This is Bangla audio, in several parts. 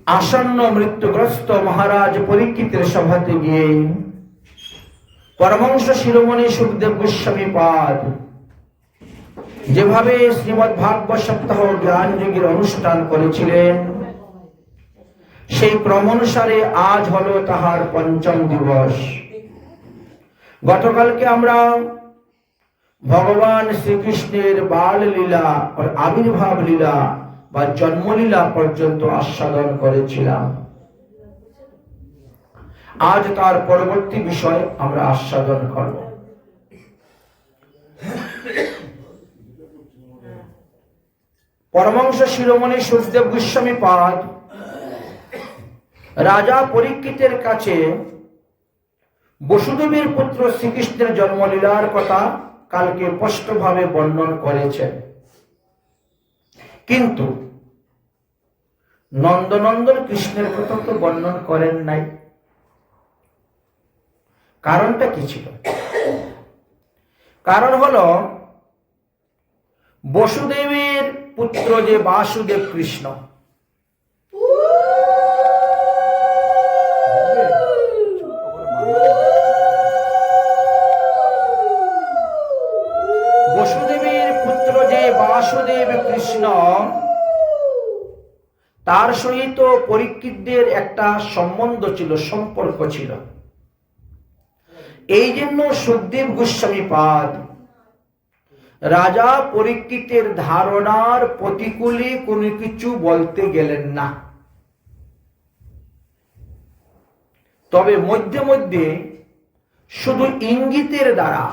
আসন্ন মৃত্যুগ্রস্ত মহারাজ পরীক্ষিতের সভাতে গিয়ে পরমহংস শিরোমণি সুখদেব গোস্বামী পাদ যেভাবে শ্রীমদ্ ভাগবত সপ্তাহ জ্ঞান যোগের অনুষ্ঠান করেছিলেন, সেই ক্রম অনুসারে আজ হলো তাহার পঞ্চম দিবস। গতকালকে আমরা ভগবান শ্রীকৃষ্ণের বাল লীলা ও আবির্ভাব লীলা বা জন্মলীলা পর্যন্ত আস্বাদন করেছিলাম। আজ তার পরবর্তী বিষয় আমরা আস্বাদন করব। পরমহংস শিরোমণি সুখদেব গোস্বামী পাদ রাজা পরীক্ষিতের কাছে বসুদেবের পুত্র শ্রীকৃষ্ণের জন্মলীলার কথা কালকে স্পষ্টভাবে বর্ণন করেছেন, কিন্তু নন্দনন্দন কৃষ্ণের কথা তো বর্ণন করেন নাই। কারণটা কি ছিল? কারণ হলো বসুদেবের পুত্র যে বাসুদেব কৃষ্ণ, বসুদেবের পুত্র যে বাসুদেব কৃষ্ণ, তার সহিত পরীক্ষিতদের একটা সম্বন্ধ ছিল, সম্পর্ক ছিল। এই জন্য সুখদেব গোস্বামী পাদ রাজা পরীক্ষিতের ধারণার প্রতিকূলে কোনো কিছু বলতে গেলেন না, তবে মধ্যে মধ্যে শুধু ইঙ্গিতের দ্বারা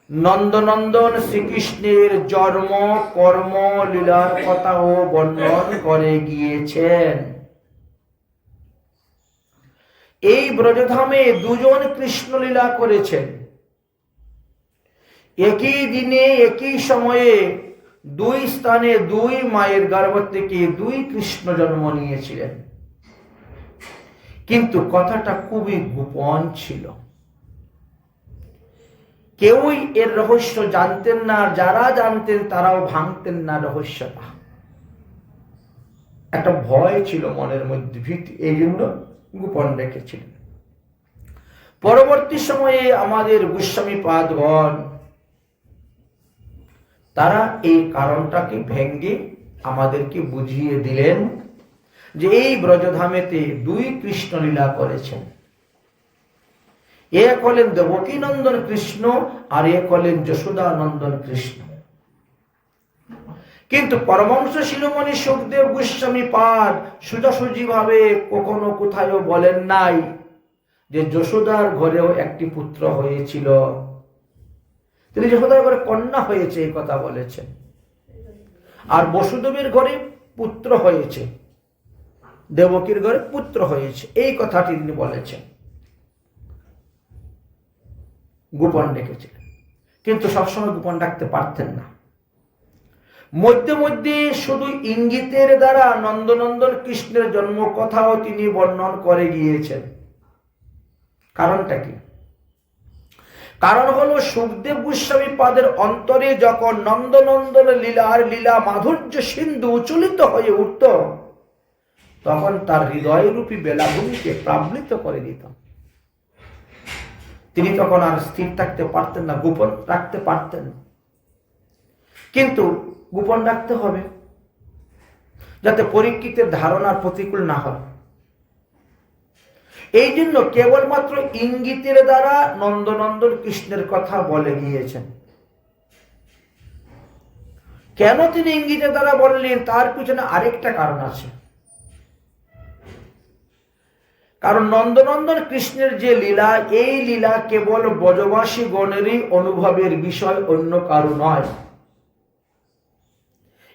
নন্দনন্দন শ্রীকৃষ্ণের জন্ম কর্ম লীলার কথাও বর্ণন করে গিয়েছেন। এই ব্রজধামে দুজন কৃষ্ণ লীলা করেছেন। একই দিনে একই সময়ে দুই স্থানে দুই মায়ের গর্ভ থেকে দুই কৃষ্ণ জন্ম নিয়েছিলেন, কিন্তু কথাটা খুবই গোপন ছিল। কেউই এর রহস্য জানতেন না, যারা জানতেন তারাও ভাঙতেন না রহস্যটা। একটা ভয় ছিল মনের মধ্যে, ভীতি, এই জন্য গোপন রেখেছিলেন। পরবর্তী সময়ে আমাদের গোস্বামী পাদগণ তারা এই কারণটাকে ভেঙ্গে আমাদেরকে বুঝিয়ে দিলেন যে এই ব্রজধামেতে দুই কৃষ্ণ লীলা করেছেন। এক হলেন দেবকী নন্দন কৃষ্ণ আর এক হলেন যশোদানন্দন কৃষ্ণ। কিন্তু পরমহংস শিরোমণি সুখদেব গোস্বামী পাদ সোজাসুজি ভাবে কখনো কোথাও বলেন নাই যে যশোদার ঘরেও একটি পুত্র হয়েছিল। তিনি যশোদার ঘরে কন্যা হয়েছে এই কথা বলেছেন, আর বসুদেবের ঘরে পুত্র হয়েছে, দেবকীর ঘরে পুত্র হয়েছে, এই কথাটি তিনি বলেছেন, গোপন রেখেছিলেন। কিন্তু সবসময় গোপন রাখতে পারতেন না। মধ্যে মধ্যে শুধু ইঙ্গিতের দ্বারা নন্দনন্দন কৃষ্ণের জন্ম কথাও তিনি বর্ণন করে গিয়েছেন। কারণটা কি? কারণ হলো সুখদেব গোস্বামী পাদের অন্তরে যখন নন্দনন্দন লীলার লীলা মাধুর্য সিন্ধু উচ্চলিত হয়ে উঠত, তখন তার হৃদয়রূপী বেলাভূমিকে প্লাবিত করে দিত। তিনি তখন আর স্থির থাকতে পারতেন না, গোপন রাখতে পারতেন। কিন্তু গোপন রাখতে হবে যাতে পরীক্ষিতের ধারণার প্রতিকূল না হয়। এই জন্য কেবলমাত্র ইঙ্গিতের দ্বারা নন্দনন্দন কৃষ্ণের কথা বলে গিয়েছেন। কেন তিনি ইঙ্গিতের দ্বারা বললেন, তার পিছনে আরেকটা কারণ আছে। কারণ নন্দনন্দন কৃষ্ণের যে লীলা, এই লীলা কেবল ব্রজবাসী গণেরই অনুভবের বিষয়, অন্য কারো নয়।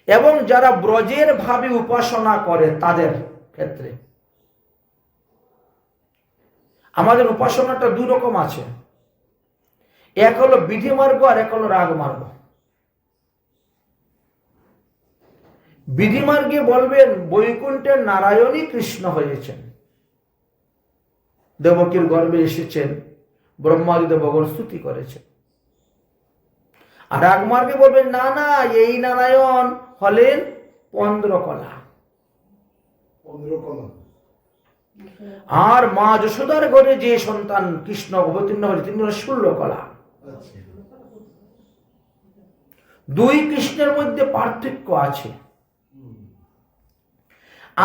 এবং যারা ব্রজের ভাবে উপাসনা করে তাদের ক্ষেত্রে আমাদের উপাসনাটা দুই রকম আছে, এক হলো বিধি মার্গ আর এক হলো রাগ মার্গ। বিধি মার্গে বলবেন বৈকুণ্ঠের নারায়ণই কৃষ্ণ হয়েছেন, দেবকীর গর্ভে এসেছেন, ব্রহ্মাদি দেবগণ স্তুতি করেছেন। আর রাগ মার্গে বলবেন না না, এই নারায়ণ হলেন 15 কলা। আর মা যশোদার ঘরে যে সন্তান কৃষ্ণ অবতীর্ণ হয়েছে তিনি হল শূল্যকলা। দুই কৃষ্ণের মধ্যে পার্থক্য আছে।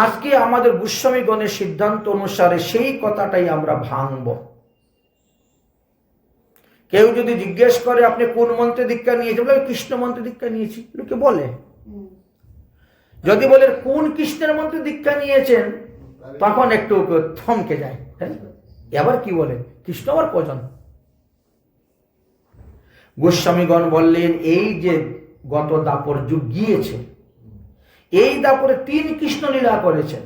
আজকে আমাদের গোস্বামীগণের সিদ্ধান্ত অনুসারে সেই কথাটাই আমরা ভাঙব। কেউ যদি জিজ্ঞেস করে আপনি কোন মন্ত্রে দীক্ষা নিয়েছেন, বলে কৃষ্ণ মন্ত্রে দীক্ষা নিয়েছি, লোকে বলে। যদি বলে কোন কৃষ্ণের মন্ত্রে দীক্ষা নিয়েছেন, তখন একটু থমকে যায়। এবার কি বলে কৃষ্ণ আবার কজন? গোস্বামীগণ বললেন এই যে গত দাপর যুগ গিয়েছে, এই দাপরে 3 কৃষ্ণ লীলা করেছেন।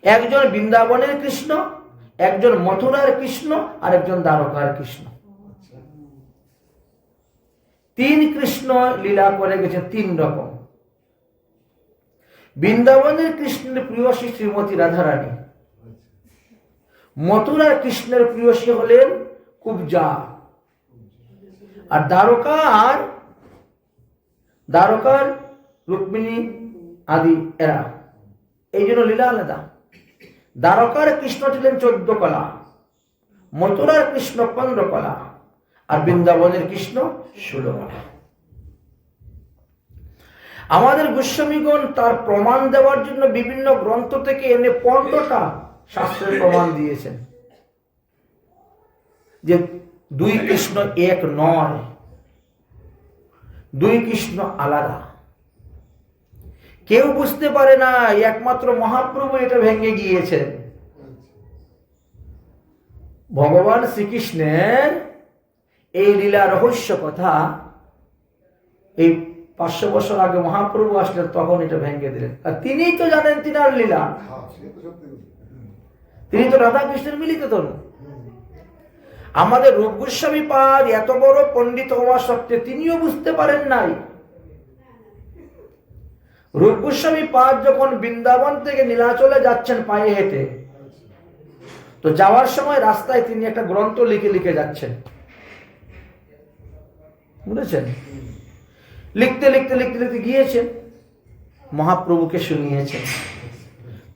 একজন বৃন্দাবনের কৃষ্ণ, একজন মথুরার কৃষ্ণ, আর একজন দ্বারকার কৃষ্ণ। 3 কৃষ্ণ লীলা করে গেছে 3 রকম। বৃন্দাবনের কৃষ্ণের প্রিয়সী শ্রীমতী রাধারানী, মথুরার কৃষ্ণের প্রিয়সী হলেন কুবজা, আর দ্বারকার রুক্মিণী আদি এরা। এই জন্য লীলা আলাদা। দ্বারকার কৃষ্ণ ছিলেন 14 কলা, মথুরার কৃষ্ণ 15 কলা, আর বৃন্দাবনের কৃষ্ণ 16 কলা। আমাদের গোস্বামীগণ তার প্রমাণ দেওয়ার জন্য বিভিন্ন গ্রন্থ থেকে এনে 15টা শাস্ত্রের প্রমাণ দিয়েছেন যে 2 কৃষ্ণ এক নয়, 2 কৃষ্ণ আলাদা। কেউ বুঝতে পারে না, একমাত্র মহাপ্রভু এটা ভেঙে গিয়েছেন। ভগবান শ্রীকৃষ্ণের এই লীলা রহস্য কথা এই 500 বছর আগে মহাপ্রভু আসলেন, তখন এটা ভেঙে দিলেন। আর তিনিই তো জানেন তিনার লীলা, তিনি তো রাধা কৃষ্ণের মিলিত তনু। আমাদের রূপ গোস্বামী পাদ এত বড় পণ্ডিত হওয়া সত্ত্বেও তিনিও বুঝতে পারেন নাই। রূপ গোস্বামী পাদ যখন বৃন্দাবন থেকে নীলাচলে যাচ্ছেন পায়ে হেঁটে, তো যাওয়ার সময় রাস্তায় তিনি একটা গ্রন্থ লিখে লিখে যাচ্ছেন, বুঝেছেন? লিখতে লিখতে লিখতে লিখতে গিয়েছেন, মহাপ্রভুকে শুনিয়েছেন।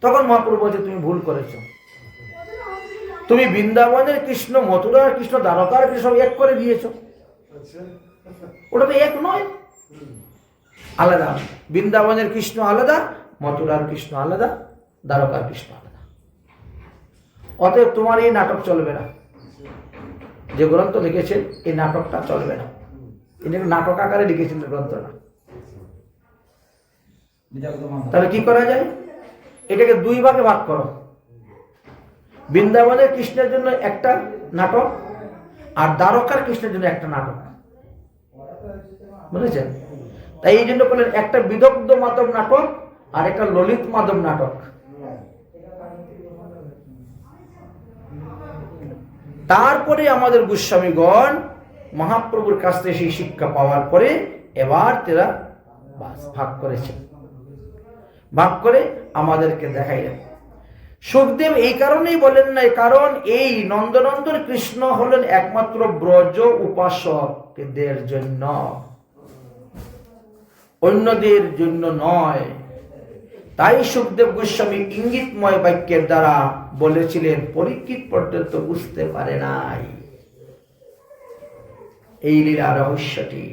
তখন মহাপ্রভু বলছে তুমি ভুল করেছ, তুমি বৃন্দাবনের কৃষ্ণ, মথুরার কৃষ্ণ, দ্বারকার কৃষ্ণ এক করে দিয়েছ। ওটা তো এক নয়, আলাদা। বৃন্দাবনের কৃষ্ণ আলাদা, মথুরার কৃষ্ণ আলাদা, দ্বারকার কৃষ্ণ আলাদা। অতএব তোমার এই নাটক চলবে না। যে গ্রন্থ লিখেছেন এই নাটকটা চলবে না। তিনি নাটক আকারে লিখেছেন গ্রন্থটা। তাহলে কি করা যায়? এটাকে 2 ভাগে ভাগ করো। বৃন্দাবনের কৃষ্ণের জন্য একটা নাটক, আর দ্বারকার কৃষ্ণের জন্য একটা নাটক, বুঝেছেন? তাই এই জন্য বললেন একটা বিদগ্ধ মাধব নাটক আর একটা ললিত মাধব নাটক। তারপরে আমাদের গোস্বামীগণ মহাপ্রভুর কাছ থেকে সেই শিক্ষা পাওয়ার পরে এবার তারা ভাগ করেছেন। ভাগ করে আমাদেরকে দেখাইলেন। সুখদেব এই কারণেই বলেন নাই, কারণ এই নন্দনন্দন কৃষ্ণ হলেন একমাত্র ব্রজ উপাসকদের জন্য, অন্যদের জন্য নয়। তাই সুখদেব গোস্বামী ইঙ্গিতময় বাক্যের দ্বারা বলেছিলেন, পরীক্ষিত পর্যন্ত বুঝতে পারে নাই এই লীলা রহস্যটি।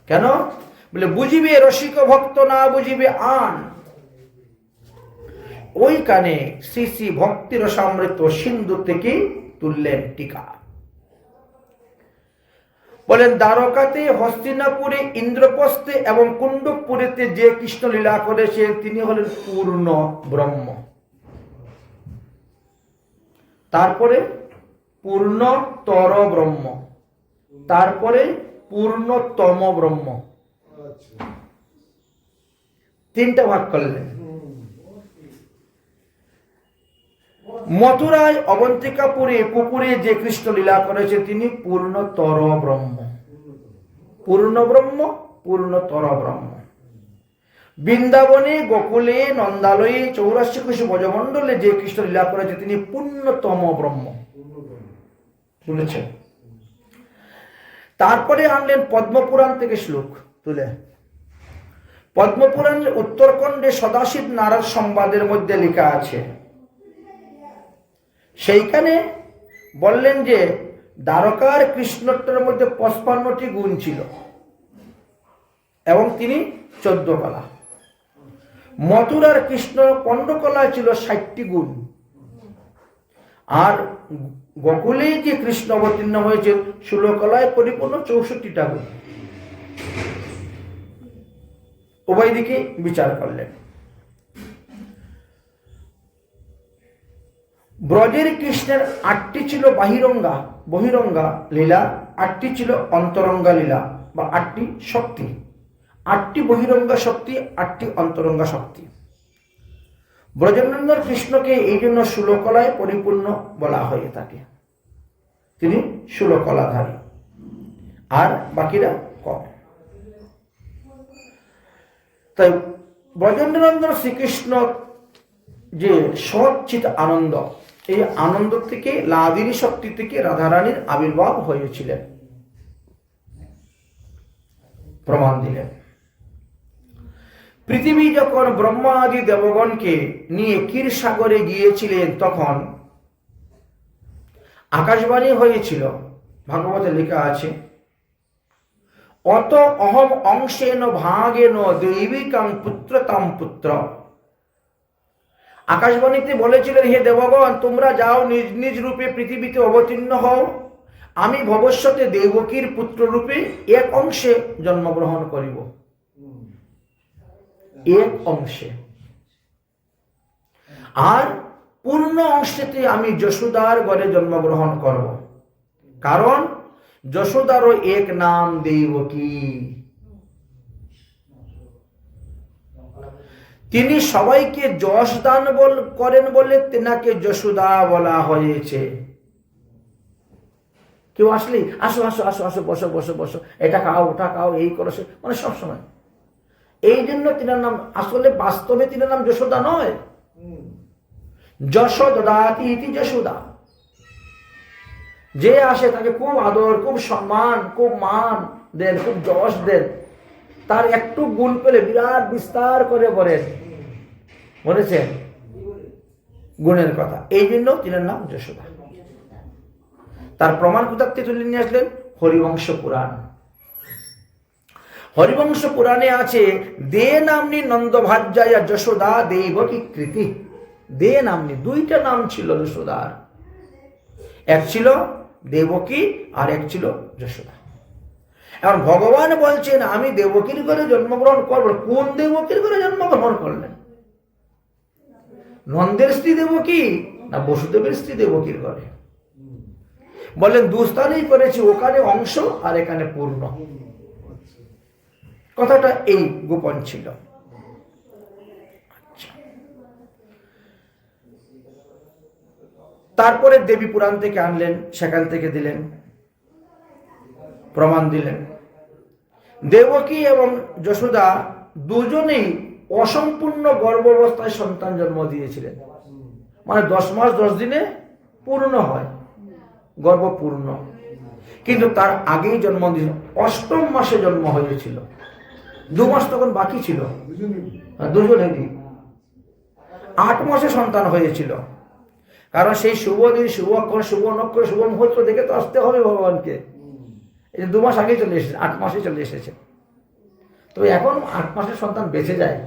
কেন? বলে বুঝিবে রসিক ভক্ত, না বুঝিবে আন। ওইখানে শ্রী শ্রী ভক্তি রসামৃত সিন্ধু থেকে তুললেন টিকা। বলেন দ্বারকাতে, হস্তিনাপুরে, ইন্দ্রপ্রস্থে এবং কুণ্ডকপুরেতে যে কৃষ্ণ লীলা করেছেন তিনি হলেন পূর্ণ ব্রহ্ম। তারপরে পূর্ণতর ব্রহ্ম, তারপরে পূর্ণতম ব্রহ্ম। 3টা ভাগ করলেন। মথুরায় অবন্তিকাপুরে পুকুরে যে কৃষ্ণ লীলা করেছে তিনি পূর্ণতর ব্রহ্ম, পূর্ণ ব্রহ্ম, পূর্ণতর ব্রহ্ম। বৃন্দাবনে, গোকুলে, নন্দালয়ে, 84 কোটি ব্রজমণ্ডলে যে কৃষ্ণ লীলা করেছে তিনি পূর্ণতম ব্রহ্ম। শুনেছেন? তারপরে আনলেন পদ্মপুরাণ থেকে শ্লোক তুলে। পদ্মপুরাণের উত্তরখণ্ডে সদাশিব নারদ সংবাদের মধ্যে লেখা আছে, সেইখানে বললেন যে দ্বারকার কৃষ্ণটার মধ্যে 55টি গুণ ছিল এবং তিনি 14 কলা। মথুরার কৃষ্ণ পণ্ডকলা ছিল 60টি গুণ। আর গোকুলে যে কৃষ্ণ অবতীর্ণ হয়েছে 16 কলায় পরিপূর্ণ 64টা গুণ। উভয় দিকে বিচার করলেন। ব্রজের কৃষ্ণের 8টি ছিল বহিরঙ্গা লীলা, 8টি ছিল অন্তরঙ্গা লীলা বা 8টি শক্তি। 8টি বহিরঙ্গা শক্তি, 8টি অন্তরঙ্গা শক্তি। ব্রজনন্দন কৃষ্ণকে এই জন্য 16 কলায় পরিপূর্ণ বলা হয়ে থাকে। তিনি 16 কলাধারী, আর বাকিরা কম। তাই ব্রজেন্দ্রনন্দন শ্রীকৃষ্ণ যে সচ্চিত আনন্দ, এই আনন্দ থেকে লাদিনী শক্তি থেকে রাধারানীর আবির্ভাব হয়েছিলেন, প্রমাণ দিলেন। পৃথিবী যখন ব্রহ্মা আদি দেবগণকে নিয়ে ক্ষীরসাগরে গিয়েছিলেন, তখন আকাশবাণী হয়েছিল, ভাগবতে লেখা আছে, অত অহম অংশেন ভাগেন দৈবিকং পুত্রতাম পুত্র। আকাশবাণীতে বলেছিলেন, হে দেবগণ, তোমরা যাও, নিজ নিজ রূপে পৃথিবীতে অবতীর্ণ হও, আমি ভবিষ্যতে দেবকীর পুত্র রূপে এক অংশে জন্মগ্রহণ করিব। এক অংশে। আর পূর্ণ অংশেতে আমি যশোদার ঘরে জন্মগ্রহণ করব, কারণ যশোদারও এক নাম দেবকী। তিনি সবাইকে যশ দান করেন বলে তেনাকে যশোদা বলা হয়েছে। কেউ আসলে আসো আসো আসো আসো, বসো বসো বসো, এটা খাও ওটা খাও, এই করো, মানে সবসময়। এই জন্য তিনার নাম, আসলে বাস্তবে তিনার নাম যশোদা নয়, যশোদাতি ইতি যশোদা। যে আসে তাকে খুব আদর, খুব সম্মান, খুব মান দেন, খুব যশ দেন। তার একটু গুণ পেলে বিরাট বিস্তার করে বলেন, বলেছেন গুণের কথা। এই জন্য তিনার নাম যশোদা। তার প্রমাণ কোথাতে তুলে নিয়ে আসলেন? হরিবংশ পুরাণ। হরিবংশ পুরাণে আছে, দে নামনি নন্দভার্যায়া যশোদা দেবকী কৃতি। দে নামনি, 2টা নাম ছিল যশোদার, এক ছিল দেবকী আর এক ছিল যশোদা। এখন ভগবান বলছেন, আমি দেবকীর ঘরে জন্মগ্রহণ করব। কোন দেবকীর ঘরে জন্মগ্রহণ করলেন? নন্দের স্ত্রী দেবকী না বসুদেবের স্ত্রী দেবকীর ঘরে? বললেন, দুস্থানেই করেছি, ওখানে অংশ আর এখানে পূর্ণ। কথাটা এই গোপন ছিল। তারপরে দেবী পুরাণ থেকে আনলেন, সেখান থেকে দিলেন, প্রমাণ দিলেন। দেবকী এবং যশোদা দুজনেই অসম্পূর্ণ গর্ভাবস্থায় সন্তান জন্ম দিয়েছিলেন। মানে 10 মাস 10 দিনে পূর্ণ হয়, গর্ভ পূর্ণ। কিন্তু তার আগেই জন্ম দিয়েছিল, 8ম মাসে জন্ম হয়েছিল। 2 মাস তখন বাকি ছিল, দুজনেরই। 8 মাসে সন্তান হয়েছিল। কারণ সেই শুভ দিন, শুভ অক্ষর, শুভ নক্ষর, শুভ মুহূর্ত দেখে তো আসতে হবে ভগবানকে। এই 2 মাস আগেই চলে এসেছে, 8 মাসে চলে এসেছে। তবে এখন 8 মাসের সন্তান বেঁচে যায়,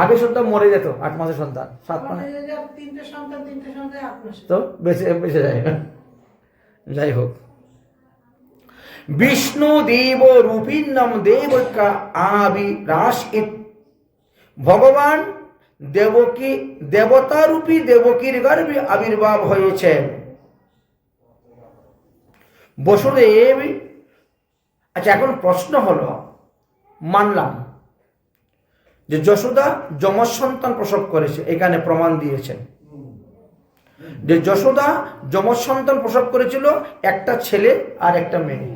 আগে সন্তান মরে যেত। 8 মাসের সন্তান 7 মাসে তো বেঁচে যায়। যাই হোক, বিষ্ণু দেব রূপীর নাম দেবকা আবিরাস। ভগবান দেবকী দেবতা রূপী দেবকীর গর্ভে আবির্ভাব হয়েছেন। বসুদেব। আচ্ছা, এখন প্রশ্ন হলো, মানলাম যে যশোদা যমজ সন্তান প্রসব করেছে, এখানে প্রমাণ দিয়েছেন যে যশোদা যমজ সন্তান প্রসব করেছিল, একটা ছেলে আর একটা মেয়ে।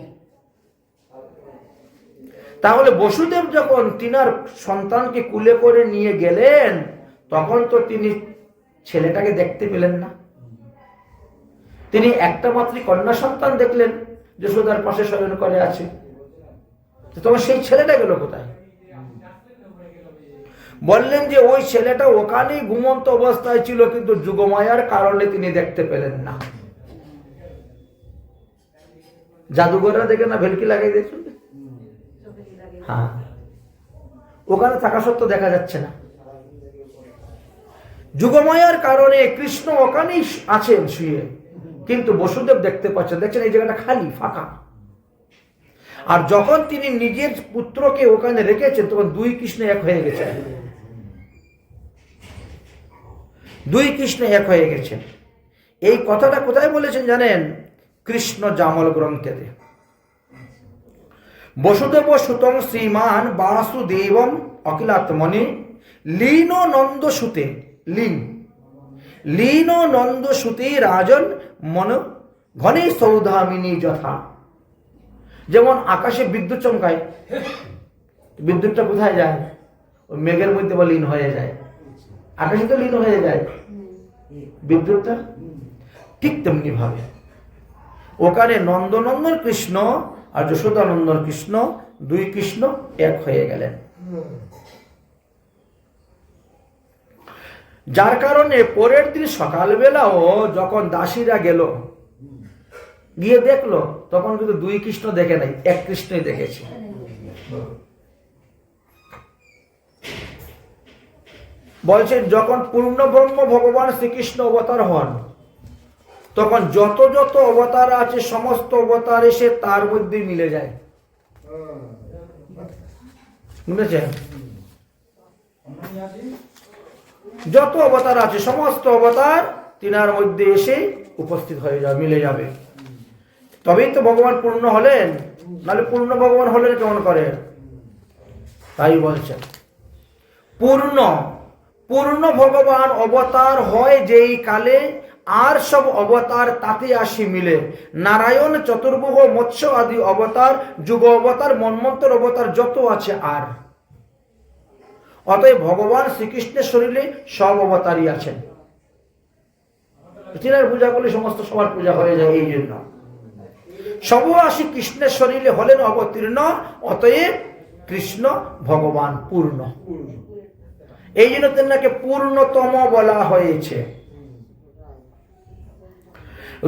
তাহলে বসুদেব যখন তিনার সন্তানকে কুলে করে নিয়ে গেলেন, তখন তো তিনি ছেলেটাকে দেখতে পেলেন না। তিনি একটা মাত্র কন্যা সন্তান দেখলেন, যশোদার পাশে শয়ন করে আছে। তোমার সেই ছেলেটা গেল কোথায়? বললেন যে ওই ছেলেটা ওখানেই ঘুমন্ত অবস্থায় ছিল, কিন্তু যুগমায়ার কারণে তিনি দেখতে পেলেন না। জাদুঘররা দেখে না ভেলকি লাগাই দিয়েছিল, হ্যাঁ, ওখানে থাকা সত্ত্বেও দেখা যাচ্ছে না। যুগমায়ার কারণে কৃষ্ণ ওখানেই আছেন শুয়ে, কিন্তু বসুদেব দেখতে পাচ্ছেন, দেখছেন এই জায়গাটা খালি ফাঁকা। আর যখন তিনি নিজের পুত্রকে ওখানে রেখেছেন, তখন দুই কৃষ্ণ এক হয়ে গেছে, দুই কৃষ্ণ এক হয়ে গেছেন। এই কথাটা কোথায় বলেছেন জানেন? কৃষ্ণ জামল গ্রন্থেতে। বসুদেব সুতং শ্রীমান বাসুদেবম অখিলাত্মনি লীন নন্দ সুতে, লীন নন্দ সুতে রাজন মন ঘনে সৌধামিনী যথা। যেমন আকাশে বিদ্যুৎ চমকায়, বিদ্যুৎটা কোথায় যায়? ওই মেঘের মধ্যে বা লীন হয়ে যায়, আকাশে তো লীন হয়ে যায় বিদ্যুৎটা। ঠিক তেমনি ভাবে ওখানে নন্দনন্দন কৃষ্ণ আর যশোদানন্দন কৃষ্ণ, দুই কৃষ্ণ এক হয়ে গেলেন। যার কারণে পরের দিন সকালবেলাও যখন দাসীরা গেল, গিয়ে দেখলো, তখন কিন্তু দুই কৃষ্ণ দেখে নাই, এক কৃষ্ণই দেখেছে। বলছেন যখন পূর্ণ ব্রহ্ম ভগবান শ্রীকৃষ্ণ অবতার হন, তখন যত যত অবতার আছে সমস্ত অবতার এসে তার মধ্যে মিলে যায়। বুঝেছেন? যত অবতার আছে সমস্ত অবতার তিনার মধ্যে এসে উপস্থিত হয়ে যাবে, মিলে যাবে। তবেই তো ভগবান পূর্ণ হলেন, নাহলে পূর্ণ ভগবান হলেন কেমন করে? তাই বলছেন পূর্ণ পূর্ণ ভগবান অবতার হয় যেই কালে, আর সব অবতার তাতে আসি মিলে। নারায়ণ, চতুর্ভুজ, মৎস্য আদি অবতার, যুগ অবতার, মন্বন্তর অবতার যত আছে আর। অতএব ভগবান শ্রীকৃষ্ণের শরীরে সব অবতারই আছেন। তিনার পূজা করলে সমস্ত সবার পূজা হয়ে যায়। এই জন্য সব আসি কৃষ্ণের শরীরে হলেন অবতীর্ণ, অতএব কৃষ্ণ ভগবান পূর্ণ। এই জন্য তেনাকে পূর্ণতম বলা হয়েছে।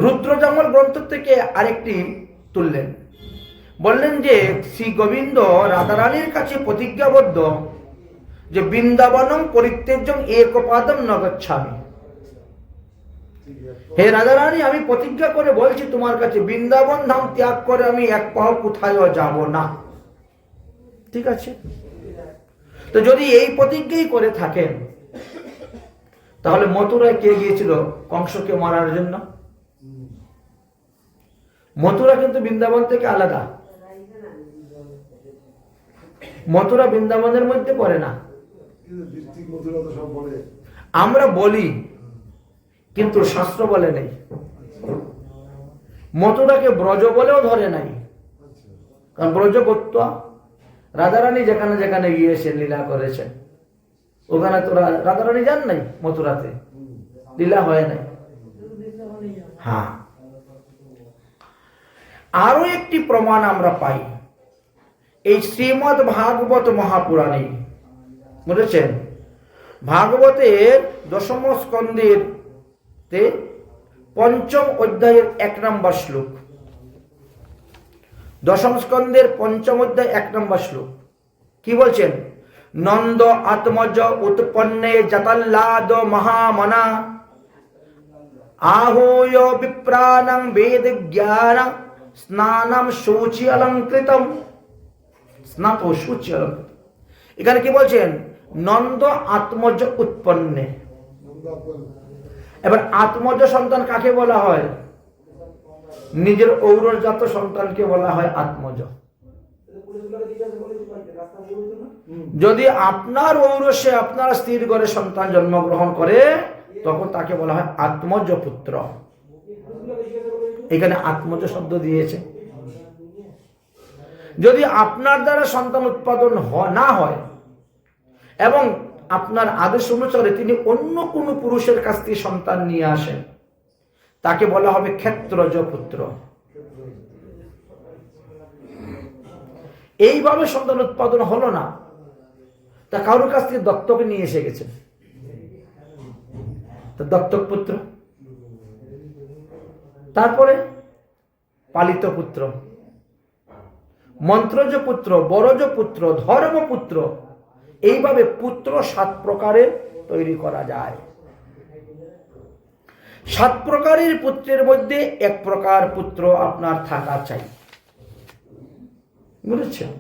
রুদ্রজামল গ্রন্থ থেকে আরেকটি তুললেন, বললেন যে শ্রী গোবিন্দ রাধারানীর কাছে প্রতিজ্ঞাবদ্ধ যে বৃন্দাবনম পরিত্যজ্যম একপাদম ন গচ্ছামি। হে রাধারানী, আমি প্রতিজ্ঞা করে বলছি তোমার কাছে, বৃন্দাবন ধাম ত্যাগ করে আমি এক পাও কোথায়ও যাব না। ঠিক আছে? তো যদি এই প্রতিজ্ঞাই করে থাকেন, তাহলে মথুরায় কে গিয়েছিল কংসকে মারার জন্য? মথুরা কিন্তু বৃন্দাবন থেকে আলাদা, মথুরা বৃন্দাবনের মধ্যে পড়ে না। আমরা বলি, কিন্তু শাস্ত্র বলে নেই। মথুরাকে ব্রজ বলেও ধরে নাই, কারণ ব্রজ করত রাধারানী যেখানে যেখানে গিয়েছেন লীলা করেছেন, ওখানে তো রাধারানী যান নাই, মথুরাতে লীলা হয় নাই। হ্যাঁ, আরো একটি প্রমাণ আমরা পাই এই শ্রীমদ্ ভাগবত মহাপুরাণে। বুঝেছেন? ভাগবতের দশম স্কন্ধের ৫ম অধ্যায়ের ১ নম্বর শ্লোক, দশম স্কন্ধের ৫ম অধ্যায় ১ নম্বর শ্লোক কি বলছেন? নন্দ আত্মজ উৎপন্নে জাতাল্লাদ মহামনা আহূয় বিপ্রাণং বেদ জ্ঞান স্নানম শৌচি অলঙ্কৃতম। স্নাত শৌচি অলঙ্কৃত। এখানে কি বলছেন? নন্দ আত্মজ উৎপন্নে। এবার আত্মজ সন্তান কাকে বলা হয়? নিজের ঔরজাত সন্তানকে বলা হয় আত্মজ। যদি আপনার ঔরসে আপনার স্ত্রীর ঘরে সন্তান জন্মগ্রহণ করে, তখন তাকে বলা হয় আত্মজ পুত্র। এখানে আত্মজ শব্দ দিয়েছে। যদি আপনার দ্বারা সন্তান উৎপাদন না হয় এবং আপনার আদেশ অনুসারে তিনি অন্য কোনো পুরুষের কাছ থেকে সন্তান নিয়ে আসেন, তাকে বলা হবে ক্ষেত্রজ পুত্র। এইভাবে সন্তান উৎপাদন হলো না, তা কারোর কাছ থেকে দত্তকে নিয়ে এসে গেছেন, তা দত্তক পুত্র, তারপরে পালিত পুত্র, মন্ত্রজ পুত্র, বরজ পুত্র, ধর্মপুত্র, এইভাবে পুত্র 7 প্রকারের তৈরি করা যায়। 7 প্রকারের পুত্রের মধ্যে 1 প্রকার পুত্র আপনার থাকা চাই, বুঝেছেন?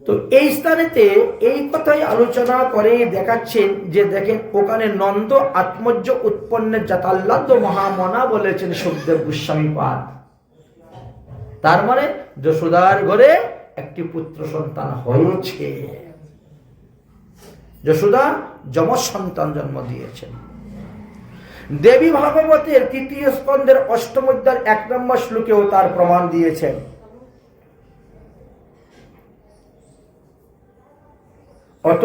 তো এই স্থানেতে এই কথাই আলোচনা করে দেখাচ্ছেন যে দেখেন ওখানে নন্দ আত্মজ্য উৎপন্নের জাতাল্লাদ মহামনা বলেছেন সুখদেব গোস্বামী পাদ। তার মানে যশোদার ঘরে একটি পুত্র সন্তান হয়েছে, যশোদা যমজ সন্তান জন্ম দিয়েছেন। দেবী ভাগবতের 3য় স্কন্ধের 8ম অধ্যায়ের 1 নম্বর শ্লোকেও তার প্রমাণ দিয়েছেন। অত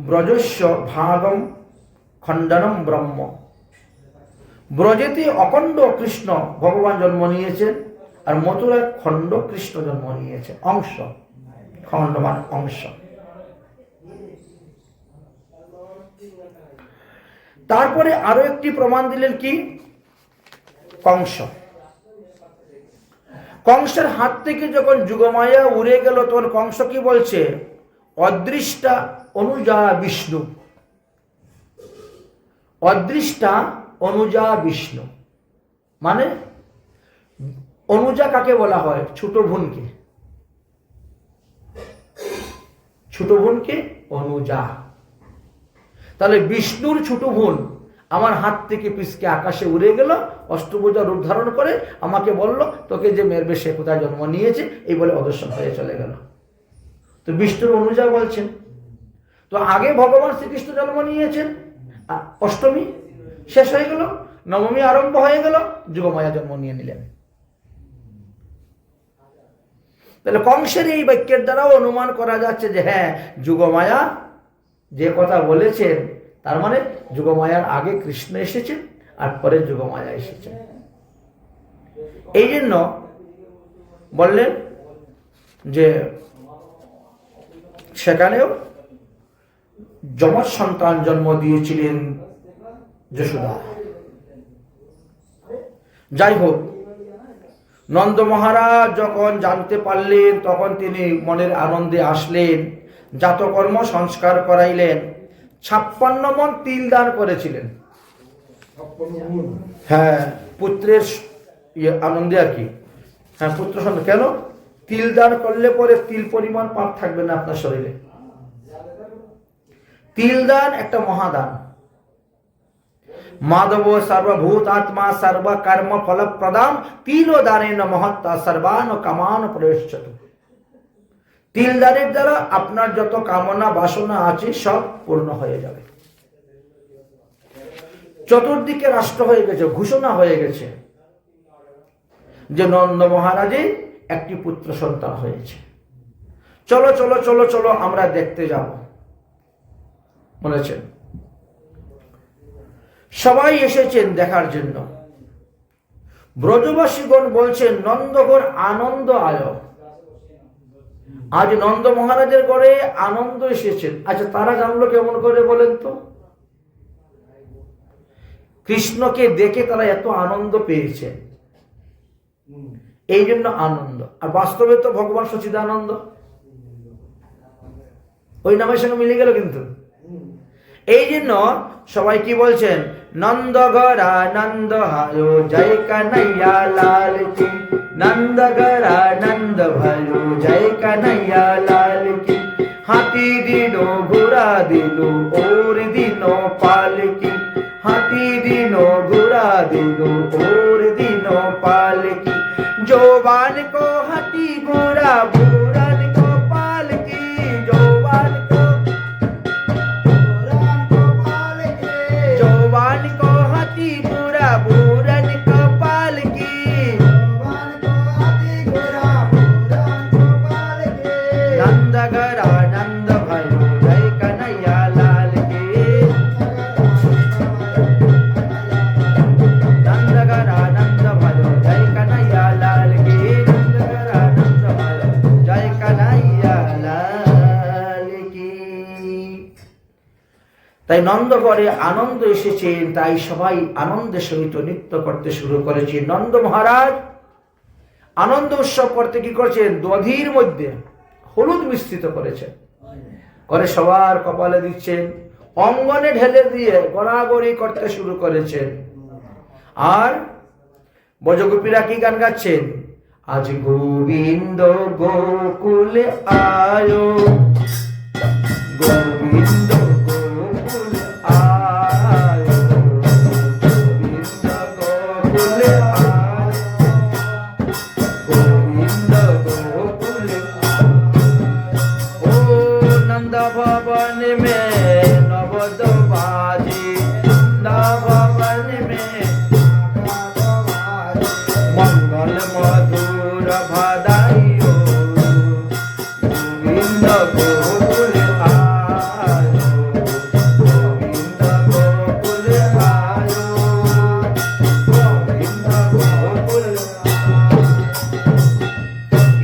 ব্রজস্য ভাগম খণ্ডনম ব্রহ্ম, ব্রজেতে অখণ্ড কৃষ্ণ ভগবান জন্ম নিয়েছেন, আর মথুরায় খণ্ড কৃষ্ণ জন্ম নিয়েছে, অংশ, খণ্ড মানে অংশ। তারপরে আরো একটি প্রমাণ দিলেন কি, কংস। কংসের হাত থেকে যখন যুগমায়া উড়ে গেল তখন কংস কি বলছে, অদৃষ্টা অনুজা বিষ্ণু, অদৃষ্টা অনুজা বিষ্ণু মানে অনুজা কাকে বলা হয়, ছোট বোনকে, ছোট বোনকে অনুজা। তাহলে বিষ্ণুর ছোট বোন আমার হাত থেকে পিছকে আকাশে উড়ে গেল, অষ্টভুজা রূপ ধারণ করে আমাকে বলল তোকে যে মেরবে সে কোথায় জন্ম নিয়েছে, এই বলে অদর্শন হয়ে চলে গেল। তো বিষ্ণুর অনুজা বলছেন। তো আগে ভগবান শ্রীকৃষ্ণ জন্ম নিয়েছেন, অষ্টমী শেষ হয়ে গেল, নবমী আরম্ভ হয়ে গেল, যুগমায়া জন্ম নিয়ে নিলেন। তাহলে কংসের এই বাক্যের দ্বারাও অনুমান করা যাচ্ছে যে হ্যাঁ, যুগমায়া যে কথা বলেছেন তার মানে যুগমায়ার আগে কৃষ্ণ এসেছেন আর পরে যুগমায়া এসেছেন। এই জন্য বললেন যে সেখানেও যমজ সন্তান জন্ম দিয়েছিলেন যশোদা। যাই হোক, নন্দ মহারাজ যখন জানতে পারলেন তখন তিনি মনের আনন্দে আসলেন, জাতকর্ম সংস্কার করাইলেন, 56 মণ তিল দান করেছিলেন। হ্যাঁ, পুত্রের আনন্দে আর কি। হ্যাঁ, পুত্র সন্তান। কেন তিল দান করলে পরে তিল পরিমাণ পাপ থাকবে না আপনার শরীরে। তিল দান একটা মহাদান। মাধব সর্বভূত আত্মা সর্ব কর্ম ফল প্রদান তিল দানেন মহত্তা সর্বান কামান প্রয়শ্চত। তিল দানের দ্বারা আপনার যত কামনা বাসনা আছে সব পূর্ণ হয়ে যাবে। চতুর্দিকে রাষ্ট্র হয়ে গেছে, ঘোষণা হয়ে গেছে যে নন্দ মহারাজের একটি পুত্র সন্তান হয়েছে। চলো চলো চলো চলো আমরা দেখতে যাব বলেছেন। সবাই এসেছেন দেখার জন্য। ব্রজবাসীগণ বলছেন নন্দঘর আনন্দ আয়। আজ নন্দ মহারাজের ঘরে আনন্দ এসেছেন। আচ্ছা, তারা জানলো কেমন করে বলেন তো? কৃষ্ণকে দেখে তারা এত আনন্দ পেয়েছে, এই জন্য আনন্দ। আর বাস্তবে তো ভগবান সচিদানন্দ, ওই নামের সঙ্গে মিলে গেল। কিন্তু এই জন্য সবাই কি বলছেন, নন্দঘর আনন্দ হায়ো জয় কানাইয়া লাল কি, নন্দঘর আনন্দ ভালো জয় কানাইয়া লাল কি। হাতি দিনো ঘোড়া দিলো ওর দিনো পালকি, হাতি দিনো ঘোড়া দিলো ওর দিনো পালকি। জোবান কো হাতি ঘোড়া বুড়ান কো পালকি, জোবান কো जवान को हाथी बुरा बुरन को पालकी, जवान को हाथी बुरा बुरन को पालकी। नंदघर आनंद भयो जय कन्हैया लाल की, नंदघर आनंद भयो जय कन्हैया लाल की, नंदघर তাই নন্দ ঘরে আনন্দ এসেছেন, তাই সবাই আনন্দের সহিত নৃত্য করতে শুরু করেছে। নন্দ মহারাজ আনন্দ উৎসব করতে কি করছেন, দধির মধ্যে হলুদ মিশ্রিত করেছেন, করে সবার কপালে দিচ্ছেন, অঙ্গনে ঢেলে দিয়ে গড়াগড়ি করতে শুরু করেছেন। আর ব্রজগোপীরা কি গান গাচ্ছেন, আজ গোবিন্দ গোকুলে আয়ো, গোবিন্দ গোকুলে আয়ো, গোবিন্দ গোকুলে আয়ো, গোবিন্দ গোকুলে আয়ো। ও নন্দ ভবন মে নবদ বাজে, নন্দ ভবন মে মঙ্গল মধুর ভাদাইও, গোবিন্দ গোকুলে আয়ো, গোবিন্দ গোকুলে আয়ো, গোবিন্দ গোকুলে আয়ো।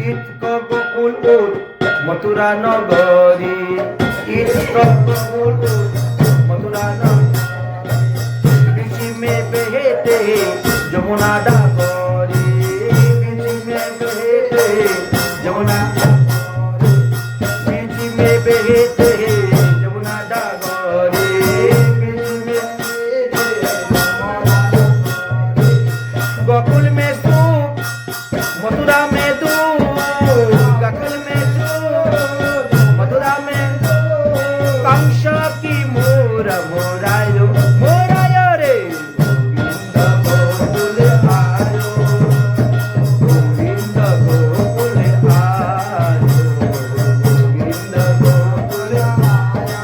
ইতক গোকুল মথুরা নগরী, ইতক গোকুল মথুরা নগরী, বিচি মে বেহেতে যমুনা ডাগরে, বিচি মে বেহেতে যমুনা, বিচি মে বেহেতে যমুনা ডাগরে, বিচি মে गोकुल में सुख मथुरा में दुख, गोकुल में सुख मथुरा में कंस की मोर मोरायो, मोरायो रे, गोविंद गोकुले आयो, गोविंद गोकुले आयो, गोविंद गोकुले आयो,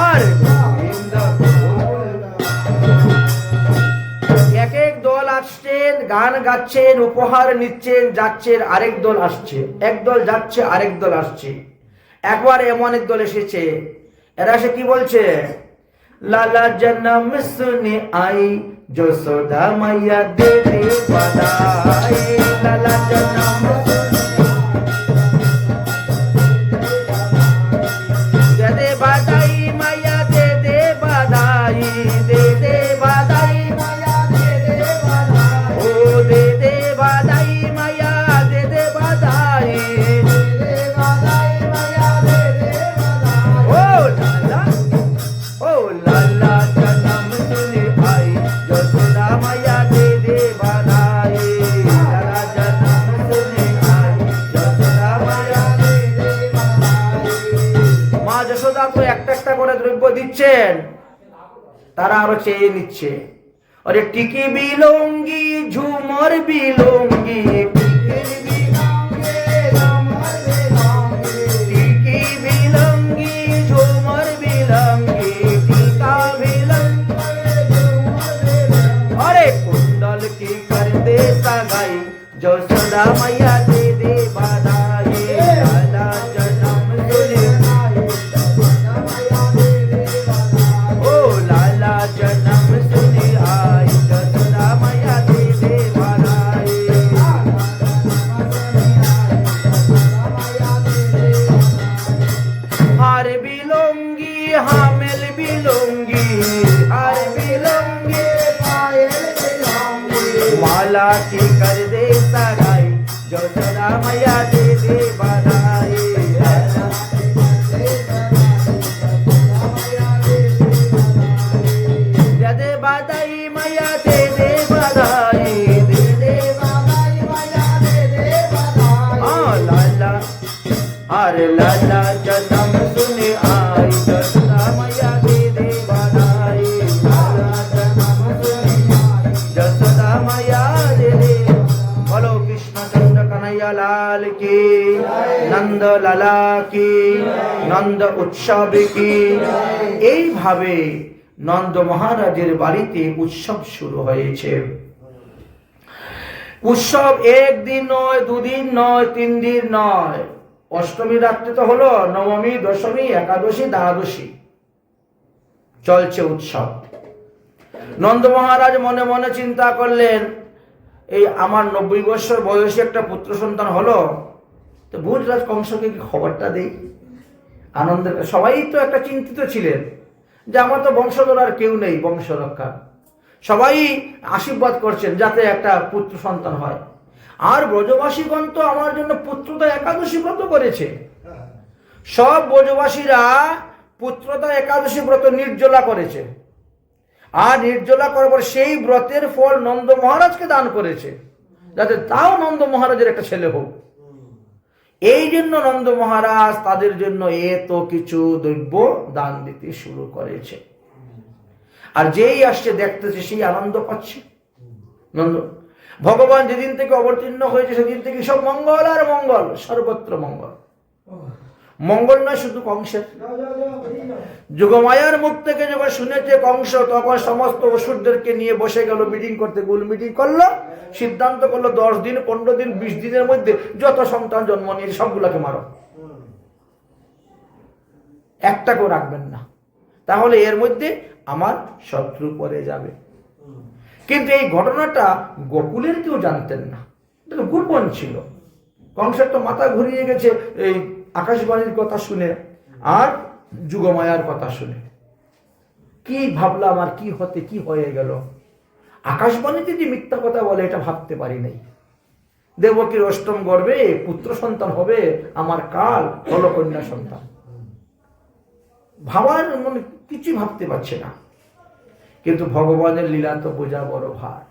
और गोविंद गोकुले। এক এক দল আসছেন, গান গাচ্ছেন, উপহার নিচ্ছেন, যাচ্ছেন, আরেক দল আসছে, এক দল যাচ্ছে, আরেক দল আসছে। একবার এমন এক দল এসেছে, এরা সে কি বলছে, লালা জন্ম শুনে আই যশোদা মাইয়া দে দে বাদাই, লালা জন্ম দে দে বাদাই মাইয়া দে দে বাদাই, দে দে বাদাই মাইয়া দে দে বাদাই, ও দে দে বাদাই মাইয়া দে দে বাদাই, দে দে বাদাই মাইয়া দে দে বাদাই। ও লালা জন্ম শুনে আই যশোদা মাইয়া দে দে বাদাই, লালা জন্ম শুনে আই যশোদা মাইয়া দে দে বাদাই। মা যশোদা তো একটা একটা করে দ্রব্য দিচ্ছেন, তারা আরো চেয়ে নিচ্ছে। अरे टिकी बिलोंगी झूमर बिलोंगी, टिकी बिलोंगी झूमर बिलोंगी, टीका बिलोंगी, अरे कुंडल की कर दे सगाई যশোদা मैया दे दे बधाई, लाला जन्म सुने ओ लाला जन्म सुने आई, যশোদা मैया दे दे बधाई। हार बिलोंगी हामेल बिलोंगी, हार बिलोंगी पायल बिलोंगी, माला की कर दे सगाई যশোদা मैया दे दे बधाई, दे दे बधाई मैया दे दे बधाई, दे दे बधाई मैया दे दे बधाई। हाँ लाला अरे लाला जन्म सुने आई যশোদা मैया दे दे बधाई, लाला जन्म सुने आई যশোদা मैया दे दे। बोलो कृष्णचंद्र कन्हैया लाल की, नंद लाला की, नंद उत्सव की। এইভাবে নন্দ মহারাজের বাড়িতে উৎসব শুরু হয়েছে। উৎসব একদিন নয়, দুদিন নয়, 3 দিন নয়, অষ্টমী রাত্রে তো হলো, নবমী, দশমী, একাদশী, দ্বাদশী চলছে উৎসব। নন্দ মহারাজ মনে মনে চিন্তা করলেন, এই আমার 90 বছর বয়সে একটা পুত্র সন্তান হলো, তো ভূতরাজ কংসকে কি খবরটা দেই। আনন্দের সবাই তো একটা চিন্তিত ছিলেন যে আমার তো বংশধর আর কেউ নেই বংশ রক্ষা, সবাই আশীর্বাদ করছেন যাতে একটা পুত্র সন্তান হয়। আর ব্রজবাসীগণ তো আমার জন্য পুত্রদা একাদশী ব্রত করেছে। সব ব্রজবাসীরা পুত্রদা একাদশী ব্রত নির্জলা করেছে, আর নির্জলা করার পর সেই ব্রতের ফল নন্দ মহারাজকে দান করেছে, যাতে তাও নন্দ মহারাজের একটা ছেলে হোক। এই জন্য নন্দ মহারাজ তাদের জন্য এত কিছু দ্রব্য দান দিতে শুরু করেছে। আর যেই আসছে দেখতেছে সেই আনন্দ পাচ্ছে। নন্দ ভগবান যেদিন থেকে অবতীর্ণ হয়েছে সেদিন থেকে সব মঙ্গল আর মঙ্গল, সর্বত্র মঙ্গল। মঙ্গল নয় শুধু কংসের। যোগমায়ার মুখ থেকে যখন শুনেছে কংস, তখন সমস্ত অসুরদেরকে নিয়ে বসে গেল মিটিং করতে। গোল মিটিং করলো, সিদ্ধান্ত করলো 10 দিন 15 দিন 20 দিনের মধ্যে যত সন্তান জন্ম নিয়ে সবগুলাকে মারো, একটাকেও রাখবেন না, তাহলে এর মধ্যে আমার শত্রু পড়ে যাবে। কিন্তু এই ঘটনাটা গোকুলের কেউ জানতেন না, এটা গোপন ছিল। কংসের তো মাথা ঘুরিয়ে গেছে এই আকাশবাণীর কথা শুনে আর যুগমায়ার কথা শুনে। কি ভাবলাম আর কি হতে কি হয়ে গেল। আকাশবাণীতে যে মিথ্যা কথা বলে এটা ভাবতে পারি নাই। দেবকীর অষ্টম গর্ভে পুত্র সন্তান হবে, আমার কাল হল কন্যা সন্তান। ভাবার মানে কিছু ভাবতে পারছে না। কিন্তু ভগবানের লীলা তো বোঝা বড় ভার,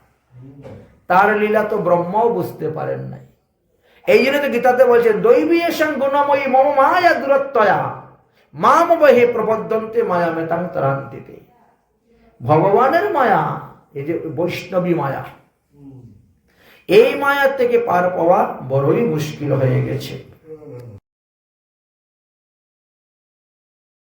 তার লীলা তো ব্রহ্মাও বুঝতে পারেন নাই। এই জন্য তো গীতাতে বলছে দৈবী এসং গুণময়ী মম মায়া দূরত্বয়া মাম বহে প্রবদ্ধন্তে মায়া মেতাং তরান্তিতে। ভগবানের মায়া, এই যে বৈষ্ণবী মায়া, এই মায়া থেকে পার পাওয়া বড়ই মুশকিল হয়ে গেছে।